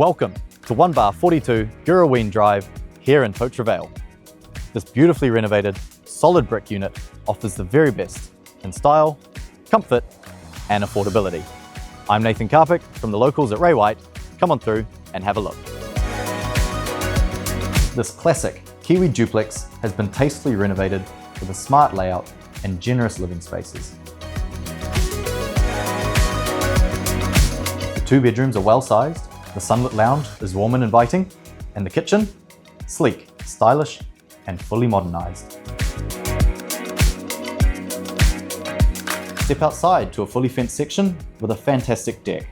Welcome to 1 bar 42 Girrahween Drive here in Totara Vale. This beautifully renovated, solid brick unit offers the very best in style, comfort and affordability. I'm Nathan Karpik from the locals at Ray White. Come on through and have a look. This classic Kiwi duplex has been tastefully renovated with a smart layout and generous living spaces. The 2 bedrooms are well sized, the sunlit lounge is warm and inviting, and the kitchen, sleek, stylish and fully modernised. Step outside to a fully fenced section with a fantastic deck,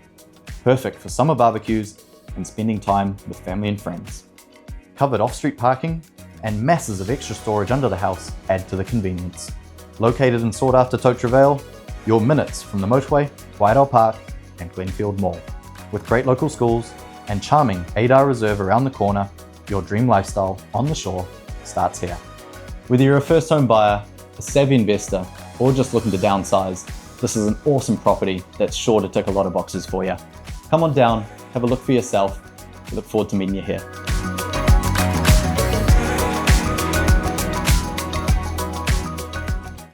perfect for summer barbecues and spending time with family and friends. Covered off-street parking and masses of extra storage under the house add to the convenience. Located in sought-after Totara Vale, you're minutes from the motorway, Wairau Park and Glenfield Mall. With great local schools and charming Adah Reserve around the corner, your dream lifestyle on the shore starts here. Whether you're a first home buyer, a savvy investor, or just looking to downsize, this is an awesome property that's sure to tick a lot of boxes for you. Come on down, have a look for yourself. We look forward to meeting you here.